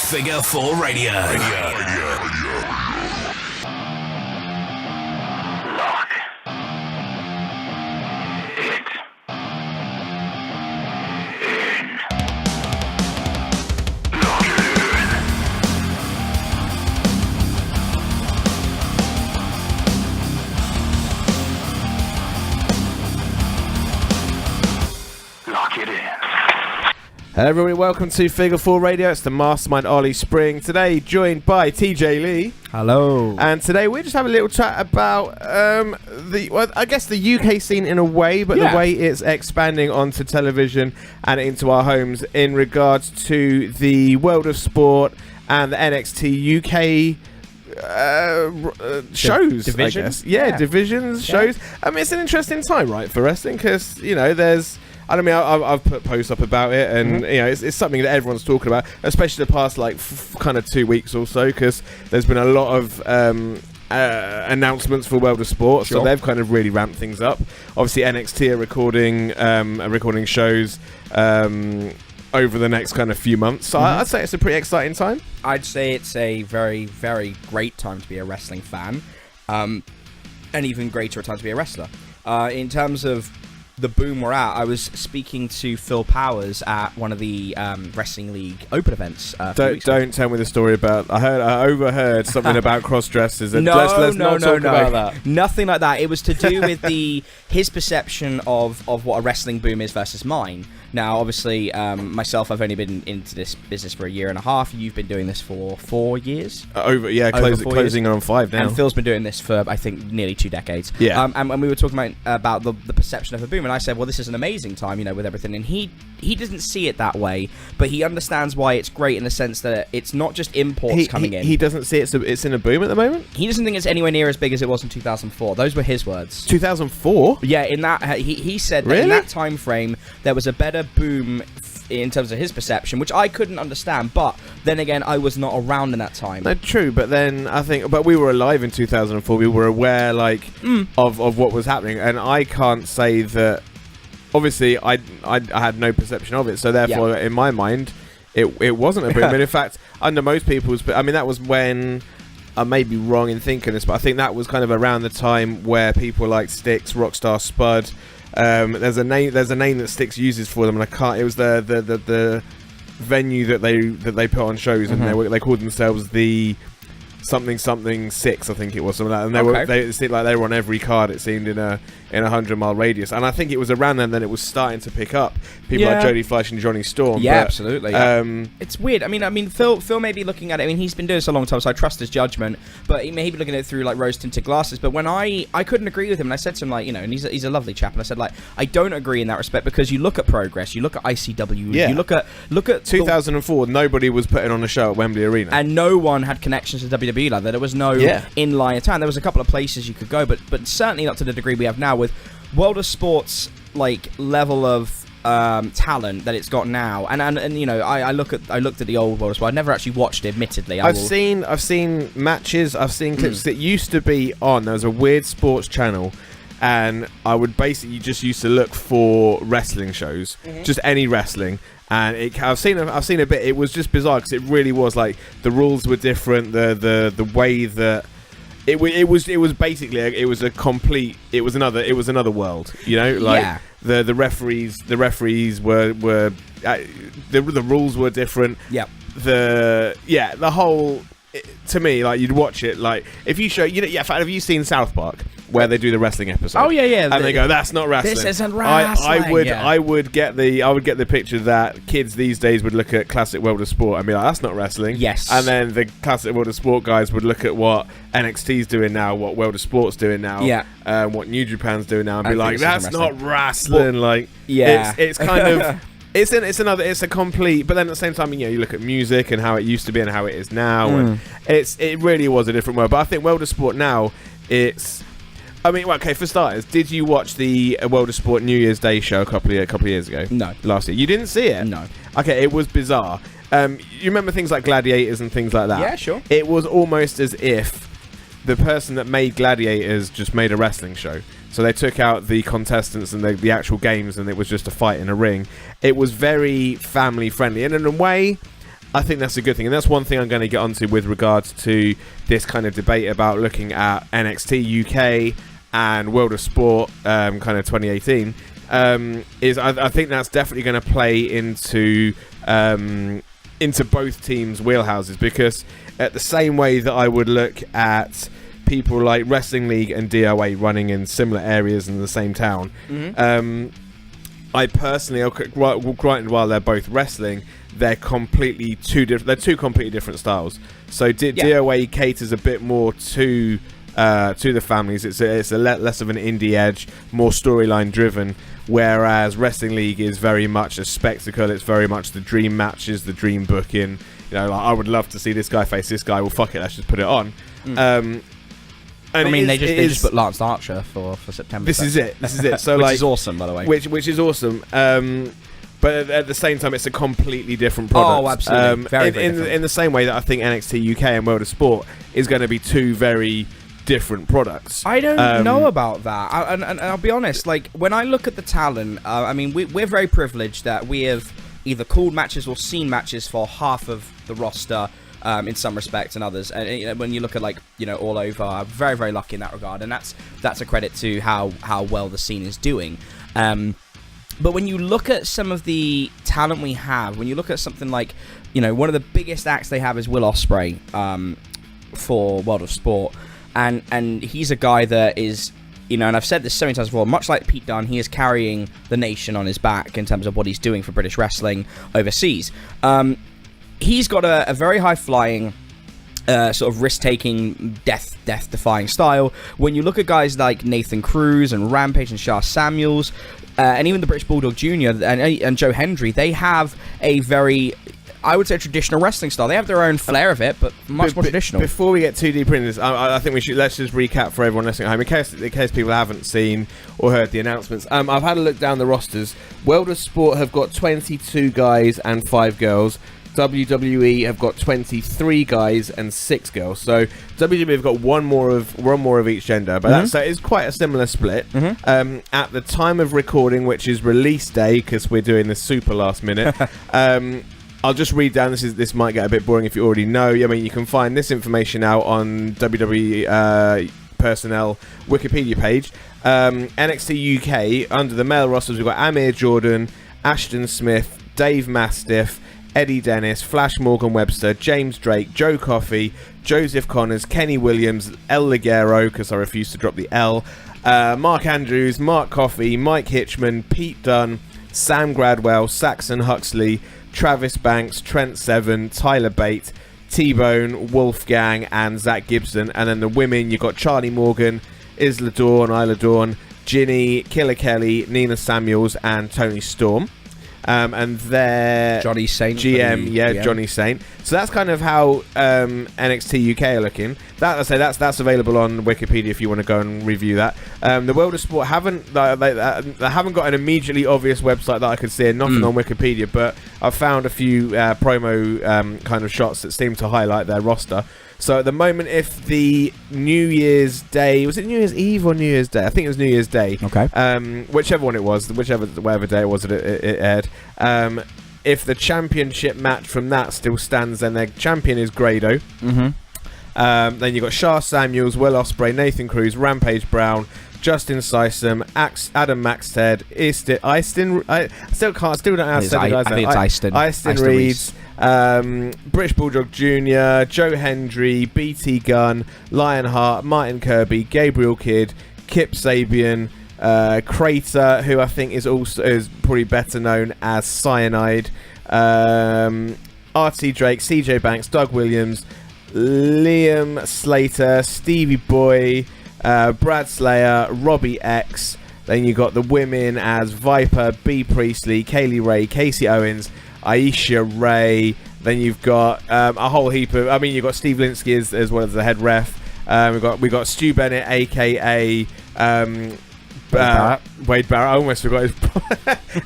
Figure 4 Radio. Lock it in. Lock it in. Lock it in. Hello everybody, welcome to Figure 4 Radio. It's the Mastermind Ollie Spring. Today joined by TJ Lea. Hello. And today we're just having a little chat about I guess the UK scene in a way, but the way it's expanding onto television and into our homes in regards to the world of sport and the NXT UK shows, division? I guess. Yeah, divisions, shows. I mean, it's an interesting time, right, for wrestling, because, you know, I've put posts up about it, and you know, it's something that everyone's talking about, especially the past kind of 2 weeks or so, because there's been a lot of announcements for World of Sport, so they've kind of really ramped things up. Obviously, NXT are recording shows over the next kind of few months, so I'd say it's a pretty exciting time. I'd say it's a very, very great time to be a wrestling fan, and even greater a time to be a wrestler. In terms of the boom we're at, I was speaking to Phil Powers at one of the Wrestling League Open events. Don't tell me the story about. I overheard something about cross dressers. No, let's not talk about that. Nothing like that. It was to do with his perception of what a wrestling boom is versus mine. Now, obviously, myself, I've only been into this business for a year and a half. You've been doing this for 4 years. Closing on 5 now. And Phil's been doing this for, I think, nearly 2 decades. Yeah. And we were talking about the perception of a boom, and I said, well, this is an amazing time, you know, with everything. And he doesn't see it that way, but he understands why it's great in the sense that it's not just imports coming in. He doesn't see it's in a boom at the moment? He doesn't think it's anywhere near as big as it was in 2004. Those were his words. 2004? Yeah, in that he said that in that time frame there was a better boom in terms of his perception, which I couldn't understand. But then again, I was not around in that time. No, true. But then I think, we were alive in 2004. We were aware, of what was happening, and I can't say that. Obviously, I had no perception of it, so therefore, in my mind, it wasn't a boom. And in fact, under most people's, I mean, that was when. I may be wrong in thinking this, but I think that was kind of around the time where people like Styx, Rockstar Spud. There's a name that Styx uses for them, and I can't. It was the venue that they put on shows, and they called themselves the something 6, I think it was, something like that. And they seemed like they were on every card, it seemed, in a 100-mile radius. And I think it was around then that it was starting to pick up. People like Jody Fleisch and Johnny Storm. Yeah, absolutely. It's weird. I mean, Phil may be looking at it. I mean, he's been doing this a long time, so I trust his judgment. But he may be looking at it through like rose-tinted glasses. But when I couldn't agree with him, and I said to him, like, you know, and he's a lovely chap, and I said, like, I don't agree in that respect, because you look at Progress, you look at ICW, you look at 2004. Nobody was putting on a show at Wembley Arena, and no one had connections to WWE like that. There was no in-line town. There was a couple of places you could go, but certainly not to the degree we have now with World of Sport's like level of talent that it's got now. And you know, I looked at the old World of Sport. I've never actually watched it, admittedly. I've seen matches. I've seen clips that used to be on. There was a weird sports channel, and I would basically just used to look for wrestling shows, just any wrestling. And I've seen a bit. It was just bizarre, because it really was like the rules were different. The way that it was basically it was another world. You know, like the referees were the rules were different. Yep. The whole, to me, like, you'd watch it, like, if you show, you know, have you seen South Park, where they do the wrestling episode? Oh yeah. And they go, that's not wrestling. This isn't wrestling. I would get the picture that kids these days would look at classic World of Sport and be like, that's not wrestling. Yes. And then the classic World of Sport guys would look at what NXT's doing now, what World of Sport's doing now, what New Japan's doing now, and be like, that's not wrestling. Like, it's kind of. It's a complete, but then at the same time, you know, you look at music and how it used to be and how it is now, and it really was a different world. But I think World of Sport now, I mean, okay, for starters, did you watch the World of Sport New Year's Day show a couple of years ago? No. Last year. You didn't see it? No. Okay, it was bizarre. You remember things like Gladiators and things like that? Yeah, sure. It was almost as if the person that made Gladiators just made a wrestling show. So they took out the contestants and the actual games, and it was just a fight in a ring. It was very family friendly, and in a way, I think that's a good thing, and that's one thing I'm going to get onto with regards to this kind of debate about looking at NXT UK and World of Sport kind of 2018. Is I think that's definitely going to play into both teams' wheelhouses, because at the same way that I would look at people like Wrestling League and DOA running in similar areas in the same town, I personally, granted, while they're both wrestling, they're completely two completely different styles. So DOA caters a bit more to the families. It's a less of an indie edge, more storyline driven, whereas Wrestling League is very much a spectacle. It's very much the dream matches, the dream booking. You know, like, I would love to see this guy face this guy. Well, fuck it, let's just put it on. I mean, they just put Lance Archer for September. This is it. So which is awesome, by the way. Which is awesome. But at the same time, it's a completely different product. Oh, absolutely. Very different. In the same way that I think NXT UK and World of Sport is going to be two very different products. I don't know about that. And I'll be honest, like, when I look at the talent, I mean, we're very privileged that we have either called matches or seen matches for half of the roster, in some respects, and others. And you know, when you look at, like, you know, all over, I'm very, very lucky in that regard, and that's a credit to how well the scene is doing. But when you look at some of the talent we have, when you look at something like, you know, one of the biggest acts they have is Will Ospreay for World of Sport, and he's a guy that is, you know, and I've said this so many times before, much like Pete Dunne, he is carrying the nation on his back in terms of what he's doing for British wrestling overseas. He's got a very high-flying, sort of risk-taking, death-defying style. When you look at guys like Nathan Cruz and Rampage and Shah Samuels, and even the British Bulldog Jr. and Joe Hendry, they have a very, I would say, traditional wrestling style. They have their own flair of it, but much more traditional. Before we get too deep into this, I think let's just recap for everyone listening at home, in case people haven't seen or heard the announcements. I've had a look down the rosters. World of Sport have got 22 guys and 5 girls. WWE have got 23 guys and 6 girls. So WWE have got one more of each gender, but that is quite a similar split. At the time of recording, which is release day, because we're doing this super last minute, I'll just read down. This might get a bit boring if you already know. I mean, you can find this information out on WWE personnel Wikipedia page. NXT UK, under the male rosters, we've got Amir Jordan, Ashton Smith, Dave Mastiff, Eddie Dennis, Flash Morgan Webster, James Drake, Joe Coffey, Joseph Connors, Kenny Williams, El Ligero, because I refuse to drop the L, Mark Andrews, Mark Coffey, Mike Hitchman, Pete Dunne, Sam Gradwell, Saxon Huxley, Travis Banks, Trent Seven, Tyler Bate, T-Bone, Wolfgang, and Zach Gibson. And then the women, you've got Charlie Morgan, Isla Dawn, Ginny, Killer Kelly, Nina Samuels, and Tony Storm. And they're Johnny Saint GM, Johnny Saint. So that's kind of how NXT UK are looking. That's available on Wikipedia if you want to go and review that. The World of Sport haven't got an immediately obvious website that I could see, and nothing on Wikipedia, but I've found a few promo kind of shots that seem to highlight their roster. So at the moment, if the New Year's Day, was it New Year's Eve or New Year's Day? I think it was New Year's Day. Okay. Whichever one it was, whatever day it was that it aired. If the championship match from that still stands, then their champion is Grado. Then you've got Shah Samuels, Will Ospreay, Nathan Cruz, Rampage Brown, Justin Sysum, Adam Maxted, I still don't know how to say the guy's name. I think it's Easton Reeds. British Bulldog Jr., Joe Hendry, BT Gunn, Lionheart, Martin Kirby, Gabriel Kidd, Kip Sabian, Crater, who I think is probably better known as Cyanide, RT Drake, CJ Banks, Doug Williams, Liam Slater, Stevie Boy, Brad Slayer, Robbie X. Then you got the women as Viper, B Priestley, Kaylee Ray, Casey Owens, Aisha Ray. Then you've got a whole heap of. I mean, you've got Steve Linsky as well as the head ref. We got Stu Bennett, aka Wade Barrett. I almost forgot his.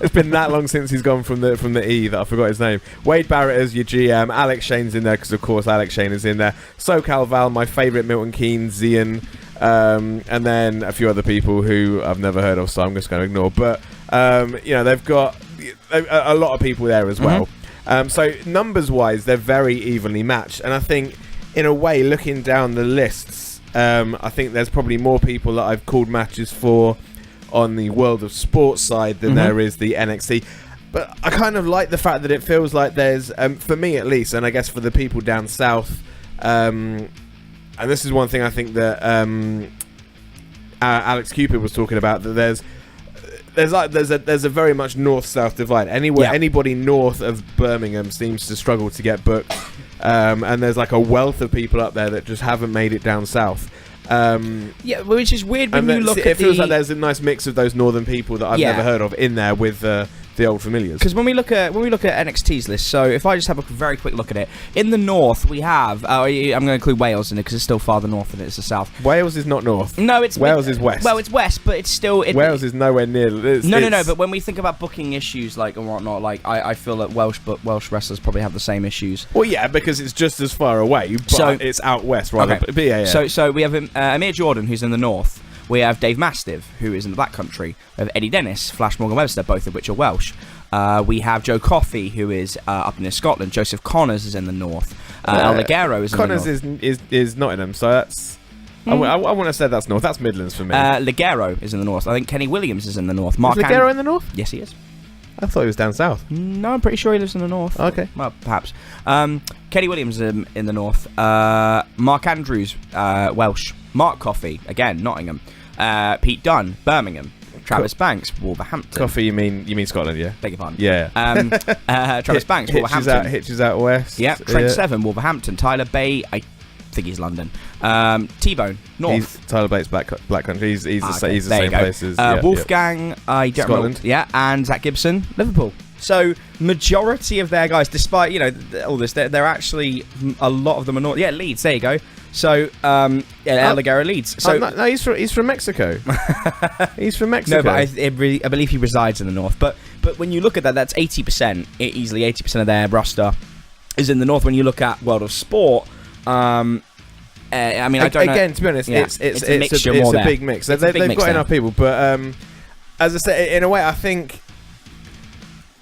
It's been that long since he's gone from the E that I forgot his name. Wade Barrett as your GM. Alex Shane's in there because of course Alex Shane is in there. SoCal Val, my favourite, Milton Keynes, Zian, and then a few other people who I've never heard of, so I'm just going to ignore. But they've got a lot of people there as well. So numbers-wise, they're very evenly matched. And I think, in a way, looking down the lists, I think there's probably more people that I've called matches for on the World of Sports side than there is the NXT. But I kind of like the fact that it feels like there's, for me at least, and I guess for the people down south, and this is one thing I think that Alex Cupid was talking about, that there's a very much north-south divide. Anybody north of Birmingham seems to struggle to get booked, and there's like a wealth of people up there that just haven't made it down south. Which is weird when you look at it feels like there's a nice mix of those northern people that I've never heard of in there with the old familiars. Because when we look at NXT's list, so if I just have a very quick look at it, in the north we have I'm going to include Wales in it because it's still farther north than it is the south. Wales is not north. No, it's Wales is west. Well, it's west, but it's still Wales is nowhere near. No. But when we think about booking issues like and whatnot, like I feel that Welsh wrestlers probably have the same issues. Well, yeah, because it's just as far away, but it's out west rather. Okay. But yeah. So we have Amir Jordan, who's in the north. We have Dave Mastiff, who is in the Black Country. We have Eddie Dennis, Flash Morgan Webster, both of which are Welsh. We have Joe Coffey, who is up near Scotland. Joseph Connors is in the north. El Ligero is in the north. Connors is Nottingham, so that's... I want to say that's north. That's Midlands for me. Ligero is in the north. I think Kenny Williams is in the north. Is Ligero in the north? Yes, he is. I thought he was down south. No, I'm pretty sure he lives in the north. Okay. Well, perhaps. Kenny Williams in the north. Mark Andrews, Welsh. Mark Coffey, again, Nottingham. Pete Dunne, Birmingham. Travis Banks, Wolverhampton. Coffey, you mean Scotland, yeah? Beg your pardon. Yeah. Travis Banks, Wolverhampton. Hitches out west. Yeah. Trent Seven, Wolverhampton. Tyler Bay, I think he's London. T-Bone, North. Tyler Bates, Black Country. He's the same place as Wolfgang, I don't Scotland. know. Yeah, and Zach Gibson, Liverpool. So majority of their guys, despite all this, they're actually a lot of them are North. Yeah, Leeds. There you go. So El Ligero Leeds. So no, he's from Mexico. He's from Mexico. No, but I believe he resides in the north. But when you look at that, that's 80%. Easily 80% of their roster is in the north. When you look at World of Sport, I mean, I don't know. Again, to be honest, it's a big mix. They've got enough people, but as I say, in a way, I think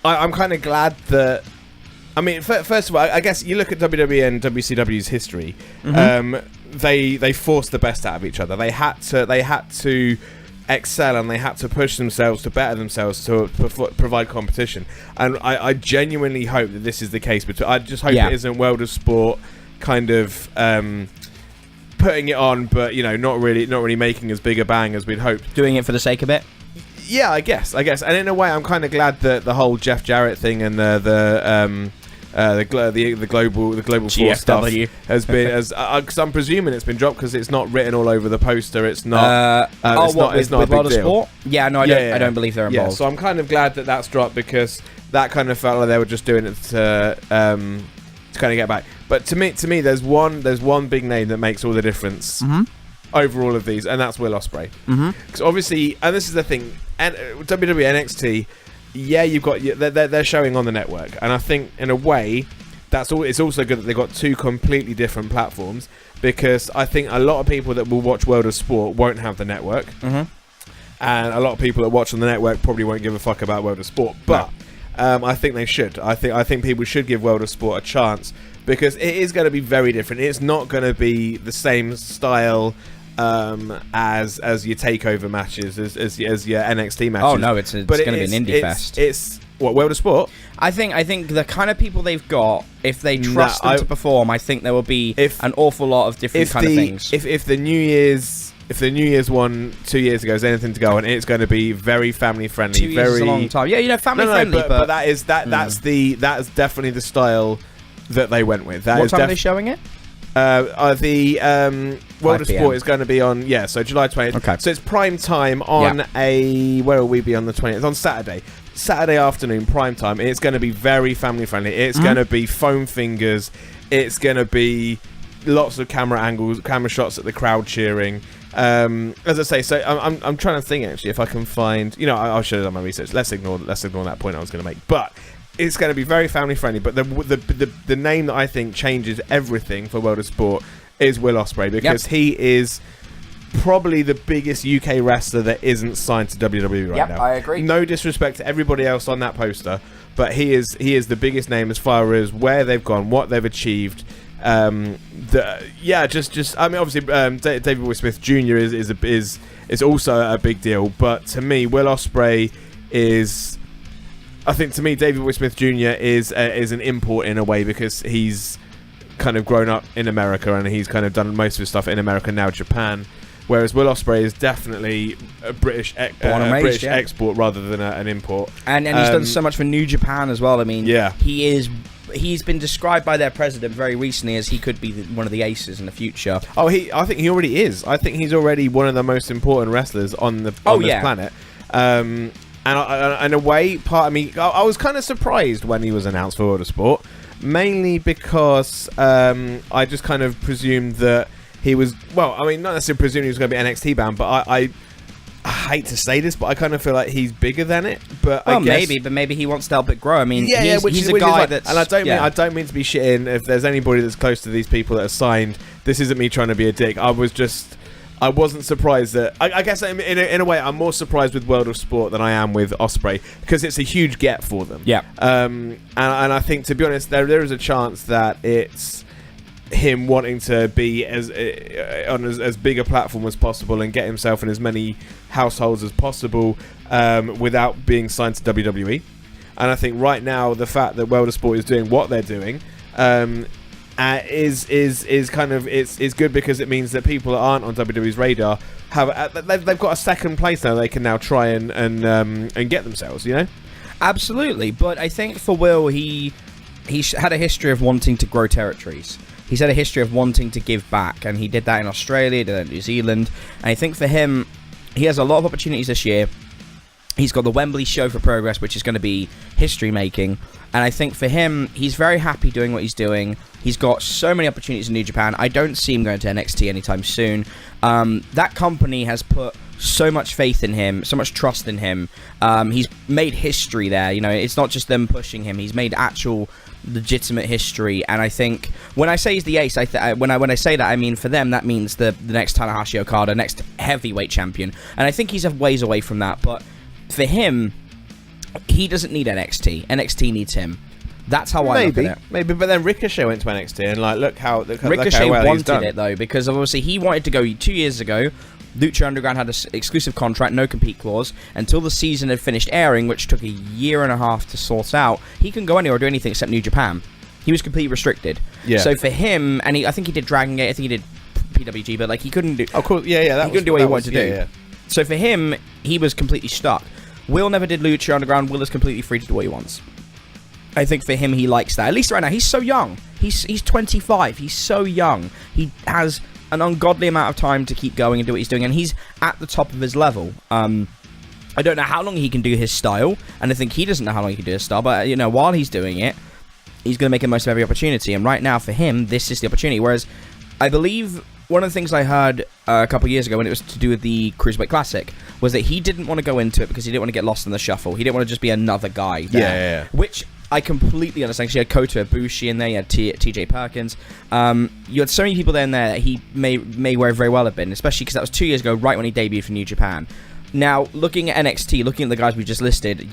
I'm kind of glad that. I mean, first of all, I guess you look at WWE and WCW's history. They forced the best out of each other. They had to excel, and they had to push themselves to better themselves to provide competition. And I genuinely hope that this is the case. I just hope it isn't World of Sport kind of putting it on, but not really making as big a bang as we'd hoped. Doing it for the sake of it. Yeah, I guess. And in a way, I'm kind of glad that the whole Jeff Jarrett thing and the global force stuff has been because I'm presuming it's been dropped because it's not written all over the poster. It's not. It's not a big deal. Sport? Yeah, no, I don't believe they're involved. Yeah, so I'm kind of glad that that's dropped because that kind of felt like they were just doing it to kind of get back. But to me, there's one big name that makes all the difference over all of these, and that's Will Ospreay. Because obviously, and this is the thing, and WWE NXT. Yeah, you've got they're showing on the network, and I think in a way that's all. It's also good that they've got two completely different platforms because I think a lot of people that will watch World of Sport won't have the network, and a lot of people that watch on the network probably won't give a fuck about World of Sport. But I think they should. I think people should give World of Sport a chance because it is going to be very different. It's not going to be the same style. As your takeover matches, as your NXT matches. Oh no, it's going to be an indie fest. It's what World of Sport. I think the kind of people they've got, if they trust them to perform, I think there will be an awful lot of different kind of things. If the New Year's one 2 years ago is anything to go on, it's going to be very family friendly. 2 years is a long time. Yeah, family friendly. But that's definitely the style that they went with. What time are they showing it? The World of Sport is going to be on, so July 20th. Okay. So it's prime time on where will we be on the 20th? On Saturday afternoon, prime time. It's going to be very family friendly. It's going to be foam fingers. It's going to be lots of camera angles, camera shots at the crowd cheering. As I say, so I'm trying to think actually if I can find. I should have done my research. Let's ignore that point I was going to make, but. It's going to be very family friendly, but the name that I think changes everything for World of Sport is Will Ospreay because he is probably the biggest UK wrestler that isn't signed to WWE right now. I agree. No disrespect to everybody else on that poster, but he is the biggest name as far as where they've gone, what they've achieved. I mean, obviously, David Boy Smith Jr. is also a big deal, but to me, Will Ospreay is. I think to me, David Boy Smith Jr. is an import in a way, because he's kind of grown up in America and he's kind of done most of his stuff in America, now Japan. Whereas Will Ospreay is definitely a British export rather than an import. And he's done so much for New Japan as well. I mean, he's been described by their president very recently as he could be one of the aces in the future. I think he already is. I think he's already one of the most important wrestlers on this planet. And in a way, part of me, I was kind of surprised when he was announced for World of Sport, mainly because I just kind of presumed that he was, not necessarily presuming he was going to be NXT bound, but I hate to say this, but I kind of feel like he's bigger than it. But maybe he wants to help it grow. I mean, he's a guy that's, and I don't mean to be shitting. If there's anybody that's close to these people that are signed, this isn't me trying to be a dick. I wasn't surprised that. I guess in a way, I'm more surprised with World of Sport than I am with Ospreay, because it's a huge get for them. Yeah. And I think, to be honest, there is a chance that it's him wanting to be on as big a platform as possible and get himself in as many households as possible, without being signed to WWE. And I think right now, the fact that World of Sport is doing what they're doing is kind of it's good, because it means that people that aren't on WWE's radar they've got a second place now. They can now try and get themselves, you know. Absolutely, but I think for Will, he had a history of wanting to grow territories. He's had a history of wanting to give back, and he did that in Australia, did that in New Zealand. And I think for him, he has a lot of opportunities this year. He's got the Wembley show for Progress, which is going to be history-making. And I think for him, he's very happy doing what he's doing. He's got so many opportunities in New Japan. I don't see him going to NXT anytime soon. That company has put so much faith in him, so much trust in him. He's made history there. You know, it's not just them pushing him. He's made actual legitimate history. And I think when I say he's the ace, when I say that, I mean for them that means the next Tanahashi Okada, next heavyweight champion. And I think he's a ways away from that. But for him, he doesn't need NXT. NXT needs him. That's how I look at it. Maybe, but then Ricochet went to NXT, and look how Ricochet wanted it though, because obviously he wanted to go 2 years ago. Lucha Underground had an exclusive contract, no compete clause, until the season had finished airing, which took a year and a half to sort out. He couldn't go anywhere or do anything except New Japan. He was completely restricted. Yeah. So for him, and I think he did Dragon Gate, I think he did PWG, but he couldn't do. Oh, cool. Yeah. He couldn't do what he wanted to do. Yeah. So for him, he was completely stuck. Will never did Lucha Underground. Will is completely free to do what he wants. I think for him, he likes that. At least right now, he's so young. He's 25. He's so young. He has an ungodly amount of time to keep going and do what he's doing, and he's at the top of his level. I don't know how long he can do his style, and I think he doesn't know how long he can do his style, but while he's doing it, he's going to make the most of every opportunity, and right now for him, this is the opportunity. Whereas I believe one of the things I heard a couple years ago when it was to do with the Cruiserweight Classic was that he didn't want to go into it because he didn't want to get lost in the shuffle. He didn't want to just be another guy there. Yeah. Which I completely understand. You had Kota Ibushi in there, you had TJ Perkins. You had so many people there in there that he may very well have been, especially because that was 2 years ago, right when he debuted for New Japan. Now, looking at NXT, looking at the guys we just listed,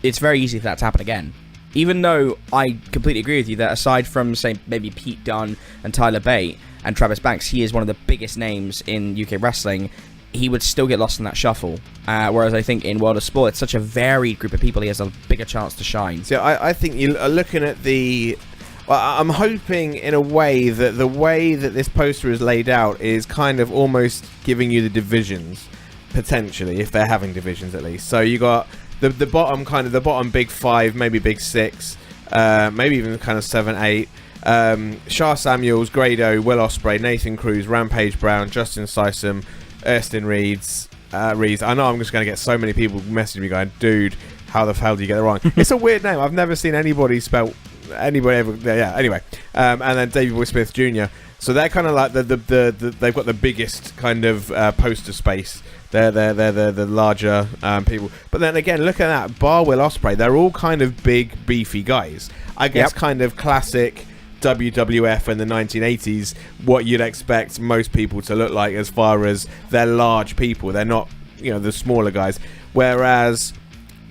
it's very easy for that to happen again. Even though I completely agree with you that aside from, say, maybe Pete Dunne and Tyler Bate and Travis Banks, he is one of the biggest names in UK wrestling, he would still get lost in that shuffle. Whereas I think in World of Sport, it's such a varied group of people, he has a bigger chance to shine. So I think you're looking at the... Well, I'm hoping in a way that the way that this poster is laid out is kind of almost giving you the divisions, potentially, if they're having divisions at least. So you got the bottom big five, maybe big six, maybe even kind of 7, 8. Shah Samuels, Grado, Will Ospreay, Nathan Cruz, Rampage Brown, Justin Sysum, Erskine Reeds. I know I'm just going to get so many people messaging me going, dude, how the hell do you get it wrong? It's a weird name. I've never seen anybody spell anybody ever. Yeah. Anyway, and then David Boy Smith Jr. So they're kind of like they've got the biggest kind of poster space. They're the larger people. But then again, look at that. Bar Will Ospreay. They're all kind of big, beefy guys. I guess kind of classic WWF in the 1980s, what you'd expect most people to look like as far as they're large people. They're not, the smaller guys. Whereas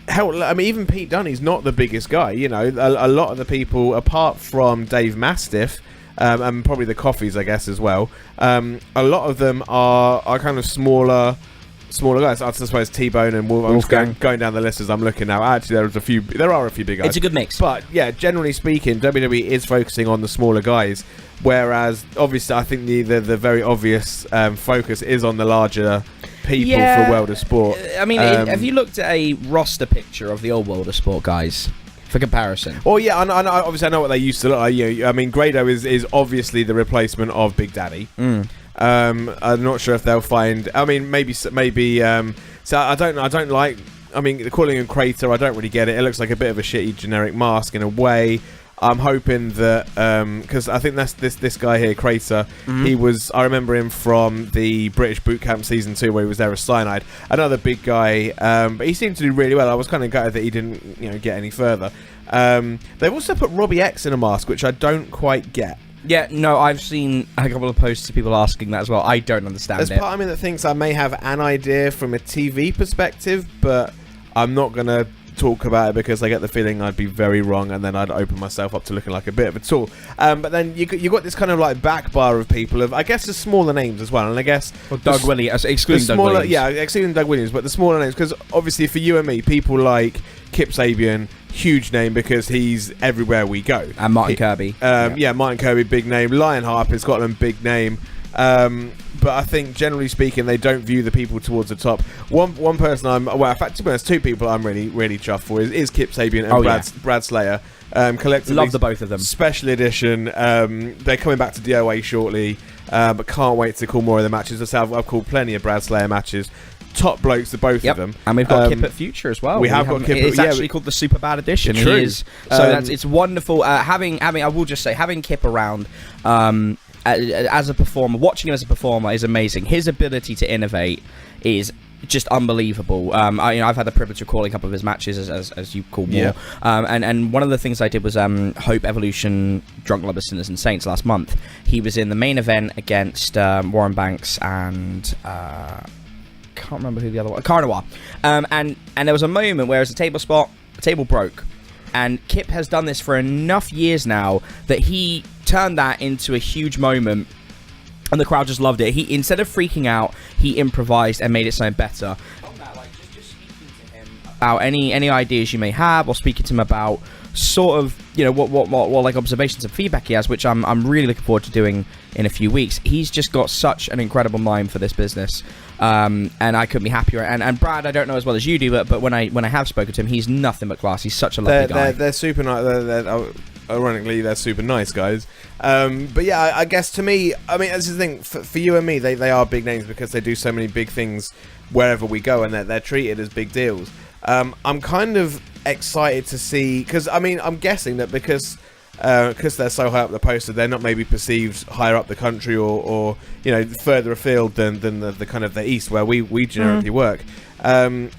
hell, I mean, even Pete Dunne's not the biggest guy. You know, a lot of the people, apart from Dave Mastiff, and probably the Coffees, I guess, as well. A lot of them are kind of smaller guys. I suppose T-Bone and Wolf. I'm just going down the list as I'm looking now. Actually, there are a few big guys. It's a good mix. But yeah, generally speaking, WWE is focusing on the smaller guys, whereas obviously I think the very obvious focus is on the larger people for World of Sport. I mean, have you looked at a roster picture of the old World of Sport guys? For comparison. Oh yeah, I obviously I know what they used to look like. I mean, Grado is obviously the replacement of Big Daddy. I'm not sure if they'll find. I mean, maybe. So I don't like. I mean, calling him Crater, I don't really get it. It looks like a bit of a shitty generic mask in a way. I'm hoping that because I think that's this guy here, Crater. He was. I remember him from the British Boot Camp season 2 where he was there as Cyanide. Another big guy, but he seemed to do really well. I was kind of gutted that he didn't, get any further. They've also put Robbie X in a mask, which I don't quite get. Yeah, no, I've seen a couple of posts of people asking that as well. I don't understand it. There's part of me that thinks I may have an idea from a TV perspective, but I'm not going to talk about it because I get the feeling I'd be very wrong, and then I'd open myself up to looking like a bit of a tool. But then you got this kind of like back bar of people of, I guess, the smaller names as well, and I guess Doug Williams, excluding Doug Williams. Yeah, excluding Doug Williams, but the smaller names, because obviously for you and me, people like Kip Sabian, huge name because he's everywhere we go. And Martin Kirby. Martin Kirby, big name. Lionheart in Scotland, big name. But I think generally speaking, they don't view the people towards the top. One person in fact, to be honest, two people I'm really, really chuffed for is Kip Sabian and Brad Slayer. Collectively, love the both of them. Special edition. They're coming back to DOA shortly, but can't wait to call more of the matches. I've called plenty of Brad Slayer matches. Top blokes, the both of them, and we've got Kip at Future as well. We have got Kip. It's actually called the Super Bad Edition. True. So it's wonderful. Having I will just say, having Kip around as a performer, watching him as a performer is amazing. His ability to innovate is just unbelievable. I've had the privilege of calling a couple of his matches, as you call more. And one of the things I did was Hope Evolution Drunk Lovers Sinners and Saints last month. He was in the main event against Warren Banks and can't remember who the other one. Carnoir. And there was a moment where it was a table broke, and Kip has done this for enough years now that he turned that into a huge moment, and the crowd just loved it. He, instead of freaking out, he improvised and made it sound better. Just speaking to him about any ideas you may have, or speaking to him about sort of what like observations and feedback he has, which I'm really looking forward to doing in a few weeks. He's just got such an incredible mind for this business, and I couldn't be happier. And Brad, I don't know as well as you do, but when I have spoken to him, he's nothing but class. He's such a lovely guy. They're super nice. Ironically, they're super nice guys. But yeah, I guess to me, I mean, that's the thing for you and me. They are big names because they do so many big things wherever we go, and they're treated as big deals. I'm kind of excited to see, because I mean, I'm guessing that because they're so high up the poster, they're not maybe perceived higher up the country or further afield than the kind of the east where we generally work. I'm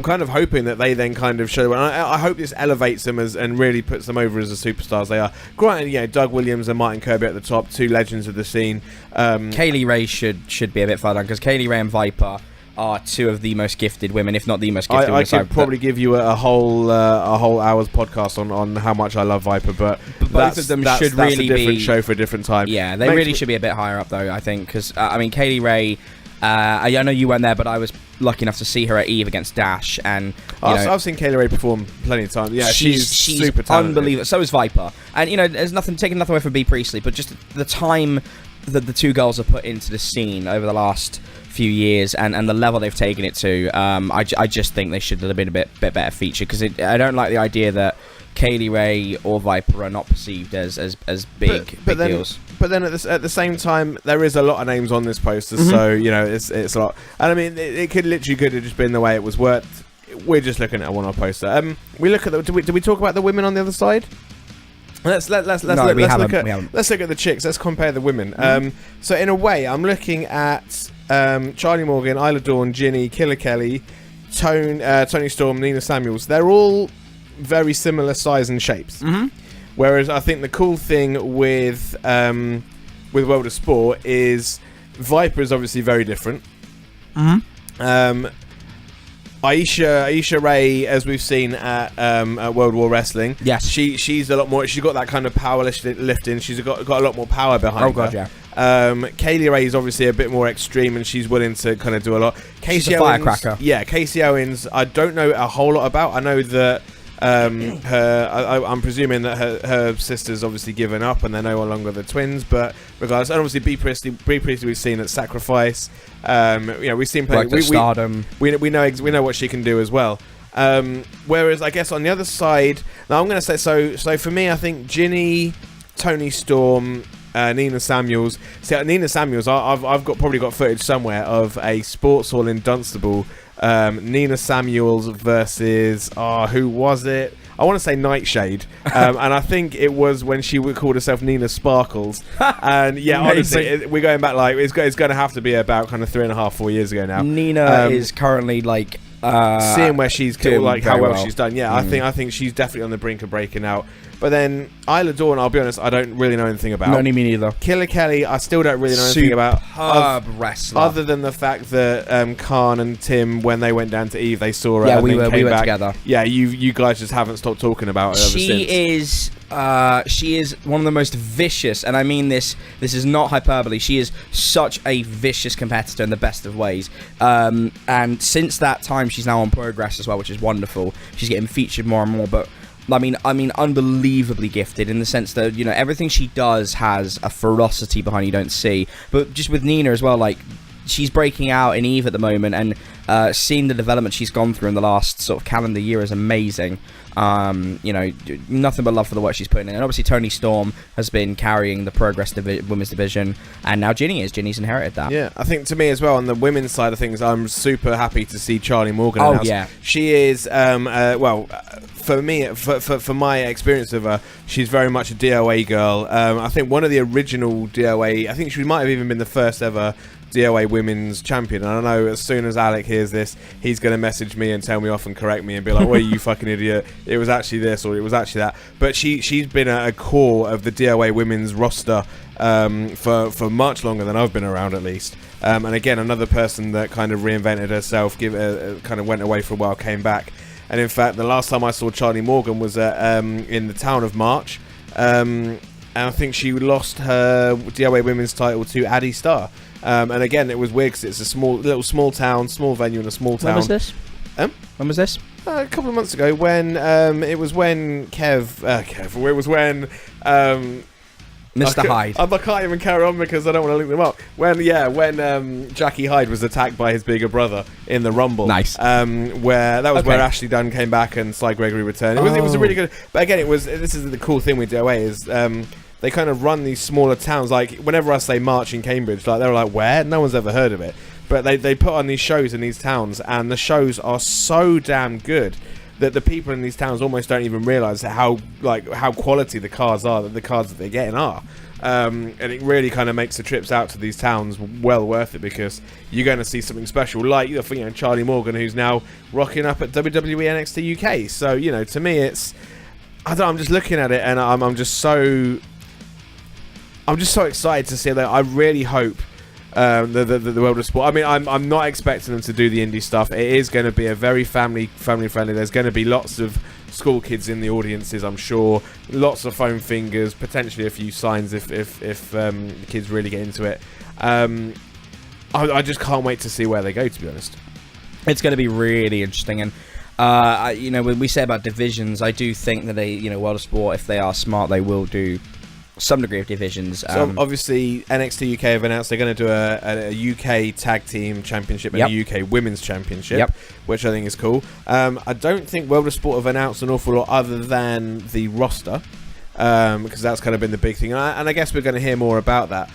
kind of hoping that they then kind of show, and I hope this elevates them and really puts them over as the superstars they are. Granted, Doug Williams and Martin Kirby at the top, two legends of the scene. Kaylee Ray should be a bit further down, because Kaylee Ray and Viper are two of the most gifted women, if not the most gifted women. I could probably give you a whole hour's podcast on how much I love Viper, but both of them should really be a different be show for a different time. Yeah, they really should be a bit higher up though, I think, because I mean, Kaylee Ray, I know you weren't there, but I was lucky enough to see her at Eve against Dash, and I've seen Kaylee Ray perform plenty of times. Yeah, she's super talented. Unbelievable. So is Viper, and there's taking nothing away from B Priestley, but just the time that the two girls have put into the scene over the last few years, and the level they've taken it to, I just think they should have been a bit better featured, because I don't like the idea that Kaylee Ray or Viper are not perceived as big deals. But then at the same time, there is a lot of names on this poster, so it's a lot. And I mean, it could have just been the way it was worked. We're just looking at a one-off poster. We look at did we talk about the women on the other side? Let's look at the chicks. Let's compare the women. So in a way, I'm looking at Charlie Morgan, Isla Dawn, Ginny, Killer Kelly, Tony Storm, Nina Samuels. They're all very similar size and shapes. Whereas I think the cool thing with World of Sport is Viper is obviously very different. Aisha Ray, as we've seen at World War Wrestling. Yes. She's a lot more. She's got that kind of power lifting. She's got a lot more power behind her. Oh god, yeah. Kaylee Ray is obviously a bit more extreme, and she's willing to kind of do a lot. She's a firecracker. Yeah, Casey Owens. I don't know a whole lot about. I know that I'm presuming that her sister's obviously given up, and they're no longer the twins. But regardless, and obviously Bea Priestley we've seen at Sacrifice. We've seen play. Stardom. We know what she can do as well. Whereas I guess on the other side, now I'm going to say so for me, I think Ginny, Toni Storm, Nina Samuels. See, Nina Samuels, I've probably got footage somewhere of a sports hall in Dunstable. Nina Samuels versus who was it? I want to say Nightshade, and I think it was when she called herself Nina Sparkles. And yeah, honestly, we're going back like it's going to have to be about kind of 3.5-4 years ago now. Nina is currently like seeing where she's like how well she's done. Yeah, I think she's definitely on the brink of breaking out. But then Isla Dawn, I'll be honest, I don't really know anything about. No, me neither. Killer Kelly, I still don't really know anything about. Superb wrestler. Other than the fact that Khan and Tim, when they went down to Eve, they saw her. Yeah, and we went back. Together. Yeah, you guys just haven't stopped talking about her ever since. She is one of the most vicious, and I mean this is not hyperbole. She is such a vicious competitor in the best of ways. And since that time, she's now on Progress as well, which is wonderful. She's getting featured more and more, but I mean, unbelievably gifted in the sense that, you know, everything she does has a ferocity behind you don't see. But just with Nina as well, like, she's breaking out in Eve at the moment, and seeing the development she's gone through in the last sort of calendar year is amazing. Nothing but love for the work she's putting in. And obviously Toni Storm has been carrying the Progress women's division, and now Ginny's inherited that. Yeah, I think to me as well, on the women's side of things, I'm super happy to see Charlie Morgan announced. Yeah, she is for me, for my experience of her, she's very much a DOA girl. I think one of the original DOA, I think she might have even been the first ever DOA women's champion. And I know as soon as Alec hears this, he's going to message me and tell me off and correct me and be like, "Well, you fucking idiot, it was actually this or it was actually that." But she's been a core of the DOA women's roster for much longer than I've been around, at least. And again, another person that kind of reinvented herself, kind of went away for a while, came back. And in fact, the last time I saw Charlie Morgan was in the town of March, and I think she lost her DOA women's title to Addie Starr. And again, it was weird because it's a small town, small venue in a small town. When was this? When was this? A couple of months ago, when it was when Mr. Hyde. I can't even carry on because I don't want to link them up. When Jackie Hyde was attacked by his bigger brother in the Rumble. Nice. Where Ashley Dunn came back and Sly Gregory returned. It was a really good. But again, this is the cool thing with DOA is they kind of run these smaller towns. Like whenever I say March in Cambridge, like they're like, where? No one's ever heard of it. But they put on these shows in these towns, and the shows are so damn good that the people in these towns almost don't even realise how quality the cards are, that the cards that they're getting are. And it really kind of makes the trips out to these towns well worth it, because you're going to see something special, like Charlie Morgan, who's now rocking up at WWE NXT UK. So to me, it's I'm just looking at it, and I'm just so excited to see that. I really hope the world of sport. I mean, I'm not expecting them to do the indie stuff. It is going to be a very family friendly. There's going to be lots of school kids in the audiences, I'm sure. Lots of foam fingers, potentially a few signs if the kids really get into it. I just can't wait to see where they go, to be honest. It's going to be really interesting. And when we say about divisions, I do think that World of Sport, if they are smart, they will do some degree of divisions. So obviously NXT UK have announced they're going to do a UK tag team championship and a UK women's championship, which I think is cool. I don't think World of Sport have announced an awful lot other than the roster, because that's kind of been the big thing, and I guess we're going to hear more about that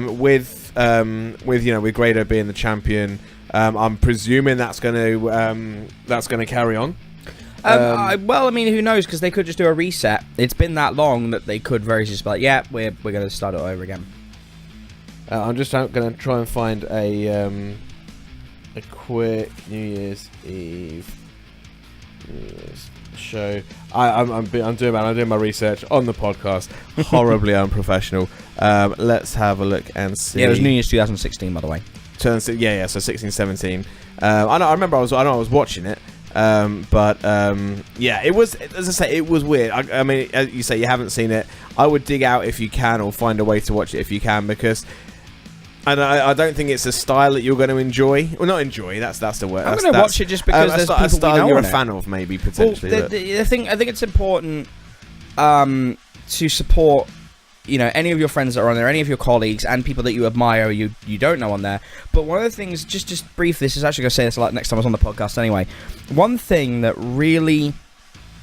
with Grado being the champion. I'm presuming that's going to carry on. Who knows? Because they could just do a reset. It's been that long that they could very just be like, yeah, we're going to start it over again. I'm just going to try and find a quick New Year's Eve show. I'm doing my research on the podcast. Horribly unprofessional. Let's have a look and see. Yeah, it was New Year's 2016, by the way. So 16, 17. I remember I was watching it. Yeah, it was, as I say, it was weird. I mean, as you say, you haven't seen it. I would dig out if you can, or find a way to watch it if you can, because I don't think it's a style that you're going to enjoy. Well, not enjoy. That's the word. I'm going to watch it just because there's people a style we know you're on a it. fan of, maybe potentially. Well, I think it's important to support, you know, any of your friends that are on there, any of your colleagues, and people that you admire or you don't know on there. But one of the things, just brief, this is actually going to say this like next time I was on the podcast anyway. One thing that really,